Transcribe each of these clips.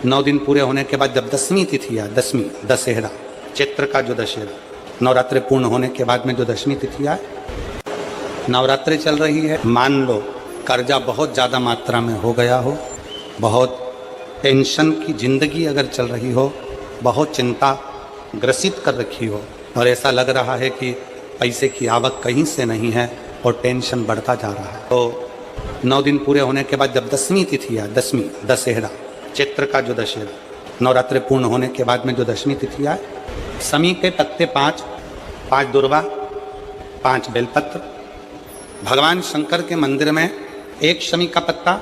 9 दिन पूरे होने के बाद जब 10वीं तिथि आए, 10वीं दशहरा, चैत्र का जो दशहरा, नवरात्रि पूर्ण होने के बाद में जो 10वीं तिथि आए, नवरात्रि चल रही है, मान लो कर्जा बहुत ज़्यादा मात्रा में हो गया हो, बहुत टेंशन की जिंदगी अगर चल रही हो, बहुत चिंता ग्रसित कर रखी हो और ऐसा लग रहा है कि पैसे की आवक कहीं से नहीं है और टेंशन बढ़ता जा रहा है, तो 9 दिन पूरे होने के बाद जब 10वीं तिथि आए, 10वीं दशहरा, चैत्र का जो दशहरा, नवरात्रि पूर्ण होने के बाद में जो 10वीं तिथि आए, शमी के पत्ते 5, 5 दुर्वा, 5 बेलपत्र, भगवान शंकर के मंदिर में 1 शमी का पत्ता,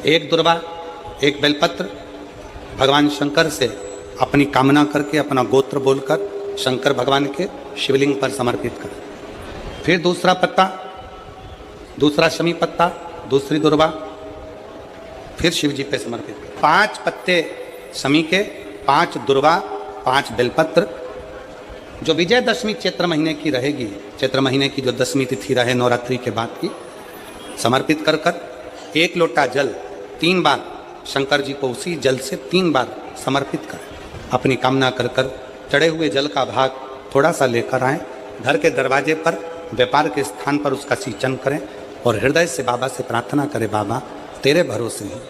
1 दुर्वा, 1 बेलपत्र भगवान शंकर से अपनी कामना करके, अपना गोत्र बोलकर शंकर भगवान के शिवलिंग पर समर्पित करें। फिर दूसरा पत्ता, दूसरा शमी पत्ता, दूसरी दुर्वा, फिर शिव जी पे समर्पित करें। 5 पत्ते शमी के, 5 दुर्वा, 5 बेलपत्र, जो विजयदशमी चैत्र महीने की रहेगी, चैत्र महीने की जो 10वीं तिथि रहे नवरात्रि के बाद की, समर्पित कर कर 1 लोटा जल 3 बार शंकर जी को उसी जल से 3 बार समर्पित करें। अपनी कामना कर कर चढ़े हुए जल का भाग थोड़ा सा लेकर आएं, घर के दरवाजे पर, व्यापार के स्थान पर उसका सिंचन करें और हृदय से बाबा से प्रार्थना करें, बाबा तेरे भरोसे ही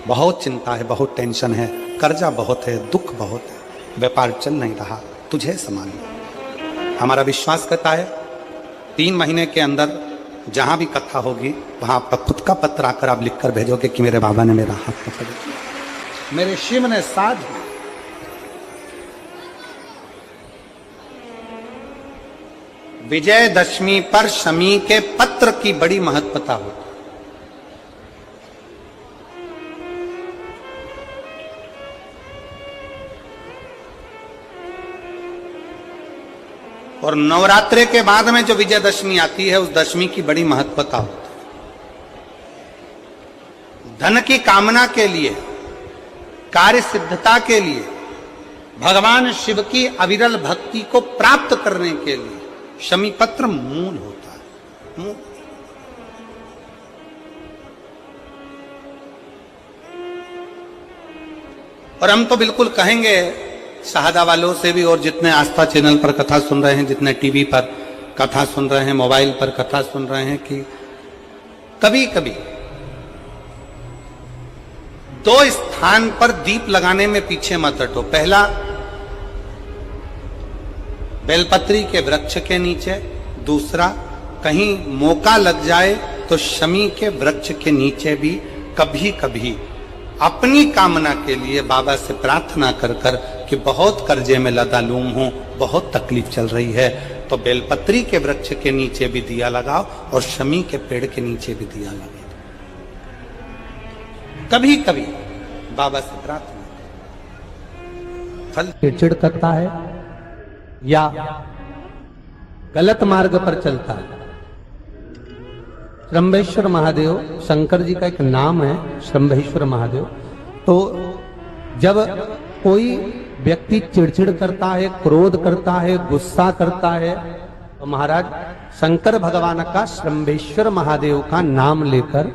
बहुत चिंता है, बहुत टेंशन है, कर्जा बहुत है, दुख बहुत है, व्यापार चल नहीं रहा, तुझे संभालना। हमारा विश्वास करता है 3 महीने के अंदर जहाँ भी कथा होगी वहाँ आपका खुद का पत्र आकर आप लिखकर भेजोगे कि मेरे बाबा ने मेरा हाथ पकड़ लिया, मेरे शिव ने साथ दिया। विजयदशमी पर शमी के पत्र की बड़ी महत्वता होती है। और नवरात्रि के बाद में जो विजयदशमी आती है उस दशमी की बड़ी महत्वता होती है। धन की कामना के लिए, कार्य सिद्धता के लिए, भगवान शिव की अविरल भक्ति को प्राप्त करने के लिए शमी पत्र मूल होता है, मूल। और हम तो बिल्कुल कहेंगे शहादा वालों से भी, और जितने आस्था चैनल पर कथा सुन रहे हैं, जितने टीवी पर कथा सुन रहे हैं, मोबाइल पर कथा सुन रहे हैं, कि कभी कभी 2 स्थान पर दीप लगाने में पीछे मत हटो। पहला, बेलपत्री के वृक्ष के नीचे, दूसरा कहीं मौका लग जाए तो शमी के वृक्ष के नीचे भी कभी कभी अपनी कामना के लिए बाबा से प्रार्थना कर कर कि बहुत कर्जे में लदालूम हूं, बहुत तकलीफ चल रही है, तो बेलपत्री के वृक्ष के नीचे भी दिया लगाओ और शमी के पेड़ के नीचे भी दिया लगाओ। कभी कभी बाबा से प्रार्थना। फल चिड़चिड़ करता है या गलत मार्ग पर चलता है, श्रंभेश्वर महादेव शंकर जी का एक नाम है, श्रंभेश्वर महादेव। तो जब कोई व्यक्ति चिड़चिड़ करता है, क्रोध करता है, गुस्सा करता है, तो महाराज शंकर भगवान का श्रंभेश्वर महादेव का नाम लेकर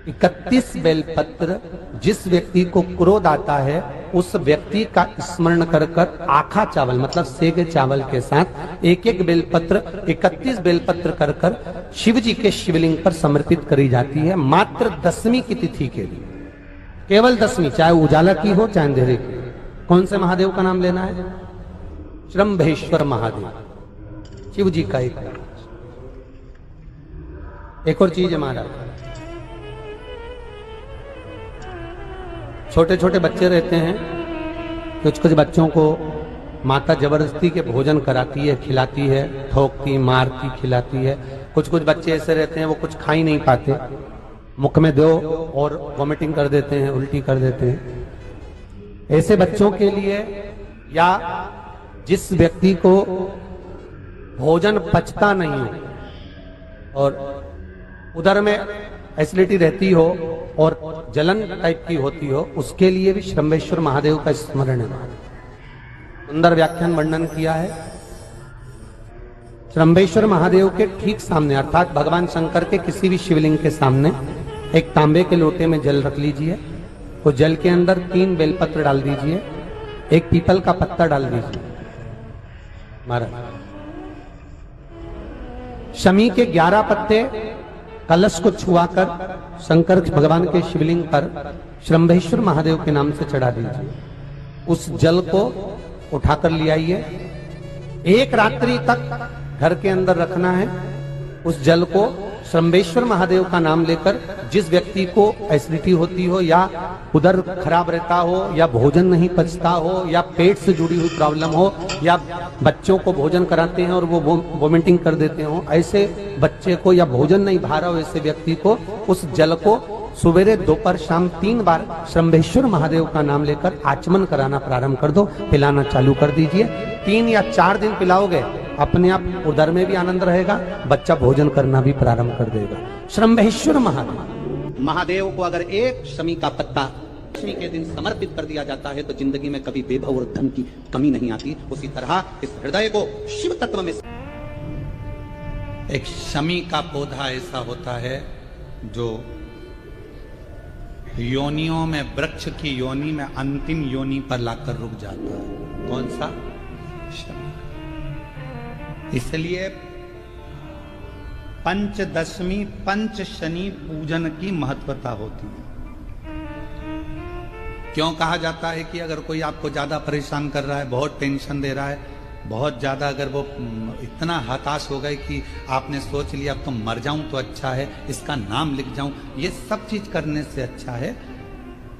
31 बेलपत्र, जिस व्यक्ति को क्रोध आता है उस व्यक्ति का स्मरण कर कर आखा चावल मतलब सेगे चावल के साथ 1-1 बेलपत्र, 31 बेलपत्र कर कर शिव जी के शिवलिंग पर समर्पित करी जाती है, मात्र 10वीं की तिथि के लिए, केवल 10वीं, चाहे उजाला की हो चाहे अंधेरे की। कौन से महादेव का नाम लेना है? श्रंभेश्वर महादेव, शिव जी का एक और चीज है महाराज, छोटे छोटे बच्चे रहते हैं, कुछ कुछ बच्चों को माता जबरदस्ती के भोजन कराती है, खिलाती है, ठोकती, मारती, खिलाती है। कुछ कुछ बच्चे ऐसे रहते हैं वो कुछ खा ही नहीं पाते, मुख में दो और वॉमिटिंग कर देते हैं, उल्टी कर देते हैं। ऐसे बच्चों के लिए या जिस व्यक्ति को भोजन पचता नहीं हो और उधर में एसिडिटी रहती हो और जलन टाइप की होती हो, उसके लिए भी श्रंभेश्वर महादेव का स्मरण है। सुंदर व्याख्यान वर्णन किया है। श्रंभेश्वर महादेव के ठीक सामने अर्थात भगवान शंकर के किसी भी शिवलिंग के सामने एक तांबे के लोटे में जल रख लीजिए उस जल के अंदर 3 बेलपत्र डाल दीजिए, एक पीपल का पत्ता डाल दीजिए। महाराज शमी के 11 पत्ते कलश को छुआकर शंकर भगवान के शिवलिंग पर श्रंभेश्वर महादेव के नाम से चढ़ा दीजिए। उस जल को उठाकर ले आइए, 1 रात्रि तक घर के अंदर रखना है। उस जल को श्रंभेश्वर महादेव का नाम लेकर, जिस व्यक्ति को एसिडिटी होती हो या उदर खराब रहता हो या भोजन नहीं पचता हो या पेट से जुड़ी हुई प्रॉब्लम हो या बच्चों को भोजन कराते हैं और वो वोमिटिंग कर देते हो, ऐसे बच्चे को या भोजन नहीं भा रहा हो, ऐसे व्यक्ति को उस जल को सवेरे दोपहर शाम 3 बार श्रंभेश्वर महादेव का नाम लेकर आचमन कराना प्रारंभ कर दो, पिलाना चालू कर दीजिए। 3 या 4 दिन पिलाओगे, अपने आप उदर में भी आनंद रहेगा, बच्चा भोजन करना भी प्रारंभ कर देगा। श्रंभेश्वर महादेव को अगर एक शमी का पत्ता दशमी के दिन समर्पित कर दिया जाता है तो जिंदगी में कभी वैभव और धन की कमी नहीं आती। उसी तरह इस हृदय को शिव तत्व में एक शमी का पौधा ऐसा होता है जो योनियों में, वृक्ष की योनि में अंतिम योनि पर लाकर रुक जाता है। कौन सा? शमी। इसलिए पंचदशमी पंच शनि पूजन की महत्वता होती है। क्यों कहा जाता है कि अगर कोई आपको ज्यादा परेशान कर रहा है, बहुत टेंशन दे रहा है, बहुत ज्यादा अगर वो इतना हताश हो गए कि आपने सोच लिया अब तो मर जाऊं तो अच्छा है, इसका नाम लिख जाऊं, ये सब चीज करने से अच्छा है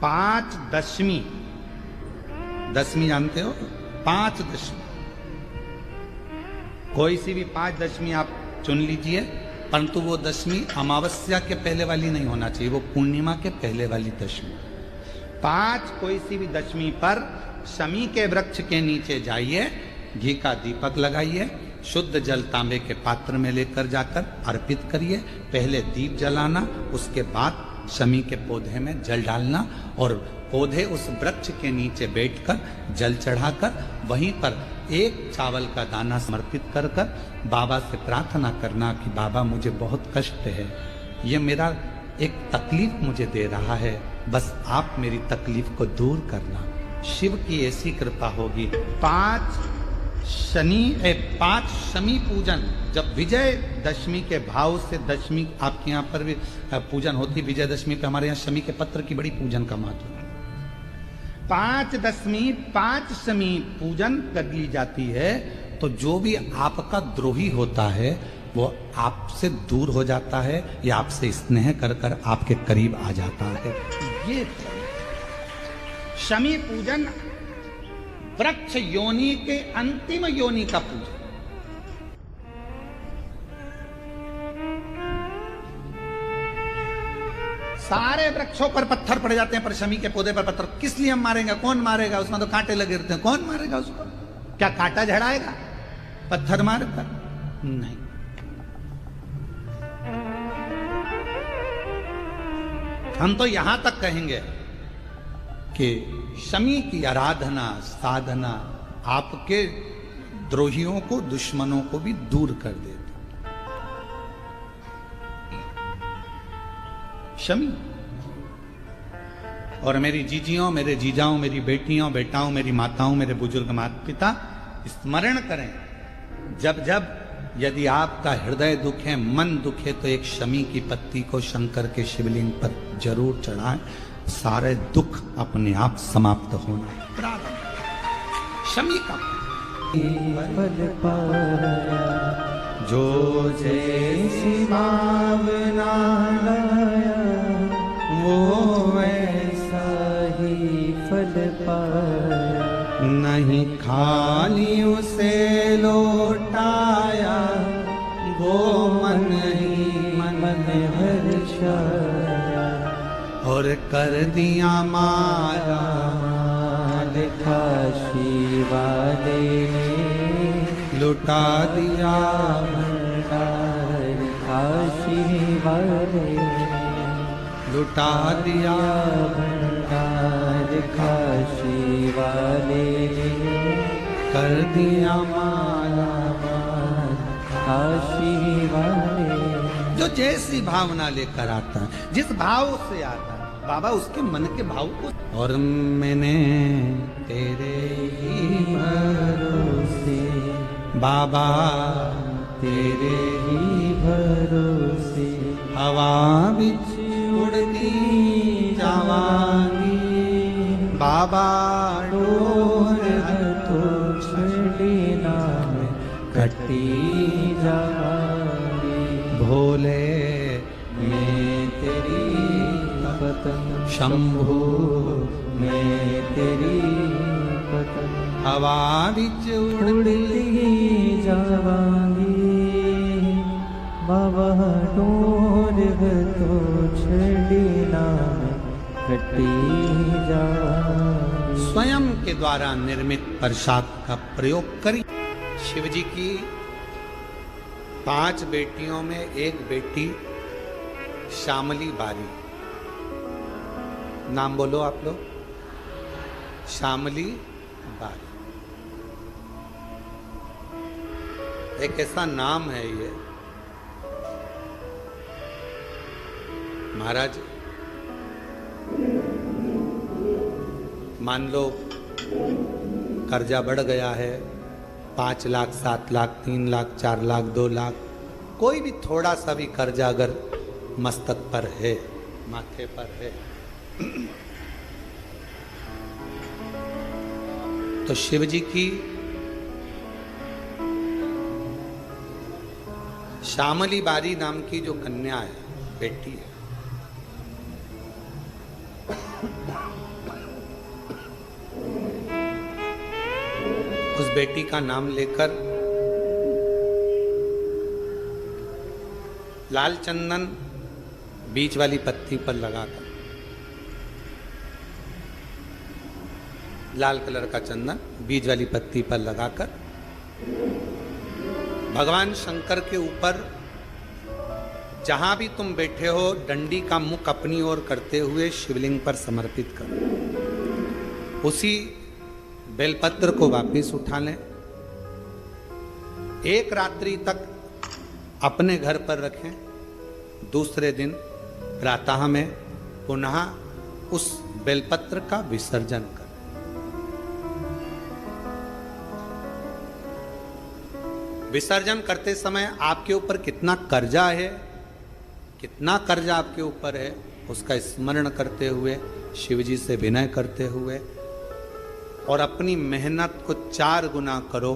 5 दशमी। दशमी जानते हो? 5 दशमी, कोई सी भी 5 दशमी आप चुन लीजिए, परंतु वो दशमी अमावस्या के पहले वाली नहीं होना चाहिए, वो पूर्णिमा के पहले वाली दशमी। 5 कोई सी भी दशमी पर शमी के वृक्ष के नीचे जाइए, घी का दीपक लगाइए, शुद्ध जल तांबे के पात्र में लेकर जाकर अर्पित करिए। पहले दीप जलाना, उसके बाद शमी के पौधे में जल डालना और पौधे उस वृक्ष के नीचे बैठकर जल चढ़ाकर वहीं पर एक चावल का दाना समर्पित कर कर बाबा से प्रार्थना करना कि बाबा मुझे बहुत कष्ट है, ये मेरा एक तकलीफ मुझे दे रहा है, बस आप मेरी तकलीफ को दूर करना। शिव की ऐसी कृपा होगी। 5 शमी पूजन, जब विजय दशमी के भाव से दशमी आपके यहाँ पर भी पूजन होती, विजय दशमी पे हमारे यहाँ शमी के पत्र की बड़ी पूजन का महत्व है। 5 दशमी 5 शमी पूजन कर ली जाती है तो जो भी आपका द्रोही होता है वो आपसे दूर हो जाता है या आपसे स्नेह कर कर आपके करीब आ जाता है। ये शमी पूजन वृक्ष योनि के अंतिम योनि का पूजन। सारे वृक्षों पर पत्थर पड़ जाते हैं, पर शमी के पौधे पर पत्थर किस लिए हम मारेंगे? कौन मारेगा? उसमें तो कांटे लगे रहते हैं, कौन मारेगा उसको? क्या कांटा झड़ाएगा पत्थर मारकर? नहीं। हम तो यहां तक कहेंगे कि शमी की आराधना साधना आपके द्रोहियों को, दुश्मनों को भी दूर कर देती। शमी। और मेरी जीजियों, मेरे जीजाओं, मेरी बेटियों, बेटाओं, मेरी माताओं, मेरे बुजुर्ग माता पिता स्मरण करें, जब जब यदि आपका हृदय दुखे, मन दुखे, तो एक शमी की पत्ती को शंकर के शिवलिंग पर जरूर चढ़ाएं, सारे दुख अपने आप समाप्त होना प्रारंभ। शमी का जो जैसी भावना लाया वो वैसा ही फल पाया, नहीं खाली उसे लौटाया वो मन ही मन हर्षाया, और कर दिया मारा काशी वाले लुटा दिया भंडार, काशी वाले लुटा दिया भंडार, काशी वाले कर दिया माला माल, काशी वाले। जो जैसी भावना लेकर आता है, जिस भाव से आता है, बाबा उसके मन के भाव को, और मैंने तेरे ही भरोसे बाबा, तेरे ही भरोसे हवा बिच उड़ती जावांगी बाबा, डोर तो छड़ी नाम कटी जावांगी। भोले मैं तेरी पतंग शंभु, मैं तेरी पतंग हवा बिच उड़ती जावांगी बाबा, डोर तो छड़ी नाम कटी जावांगी। स्वयं के द्वारा निर्मित प्रसाद का प्रयोग करी। शिव जी की 5 बेटियों में एक बेटी श्यामली बारी, नाम बोलो आप लोग, श्यामली बारी। एक ऐसा नाम है ये, महाराज मान लो कर्जा बढ़ गया है, 5 लाख, 7 लाख, 3 लाख, 4 लाख, 2 लाख, कोई भी थोड़ा सा भी कर्जा अगर मस्तक पर है, माथे पर है, तो शिव जी की श्यामली बारी नाम की जो कन्या है, बेटी है, उस बेटी का नाम लेकर लाल चंदन बीच वाली पत्ती पर लगाकर, लाल कलर का चंदन बीज वाली पत्ती पर लगाकर भगवान शंकर के ऊपर जहां भी तुम बैठे हो, डंडी का मुख अपनी ओर करते हुए शिवलिंग पर समर्पित करो। उसी बेलपत्र को वापस उठा लें, एक रात्रि तक अपने घर पर रखें, दूसरे दिन प्रातः में पुनः उस बेलपत्र का विसर्जन करें। विसर्जन करते समय आपके ऊपर कितना कर्जा है, कितना कर्जा आपके ऊपर है, उसका स्मरण करते हुए, शिव जी से विनय करते हुए, और अपनी मेहनत को 4 गुना करो,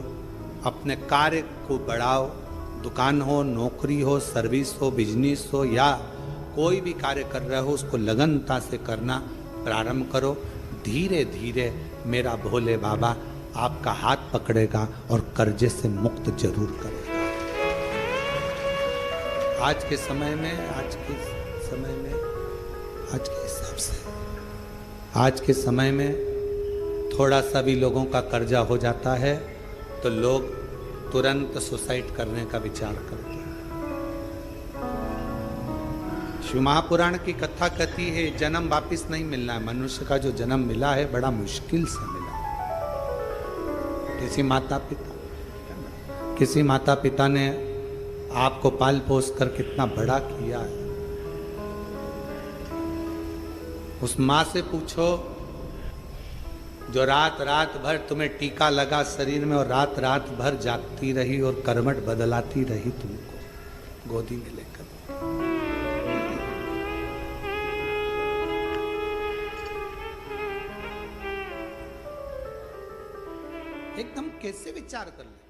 अपने कार्य को बढ़ाओ। दुकान हो, नौकरी हो, सर्विस हो, बिजनेस हो, या कोई भी कार्य कर रहे हो, उसको लगनता से करना प्रारंभ करो। धीरे धीरे मेरा भोले बाबा आपका हाथ पकड़ेगा और कर्जे से मुक्त जरूर करेगा। आज के समय में, आज के हिसाब से, आज के समय में थोड़ा सा भी लोगों का कर्जा हो जाता है तो लोग तुरंत सुसाइड करने का विचार करते हैं। शिव महापुराण की कथा कहती है जन्म वापिस नहीं मिलना है। मनुष्य का जो जन्म मिला है बड़ा मुश्किल से मिला। किसी माता पिता ने आपको पाल पोस कर कितना बड़ा किया है, उस माँ से पूछो जो रात रात भर तुम्हें टीका लगा शरीर में और रात रात भर जागती रही और करवट बदलाती रही तुमको गोदी में लेकर। एकदम कैसे विचार कर ले।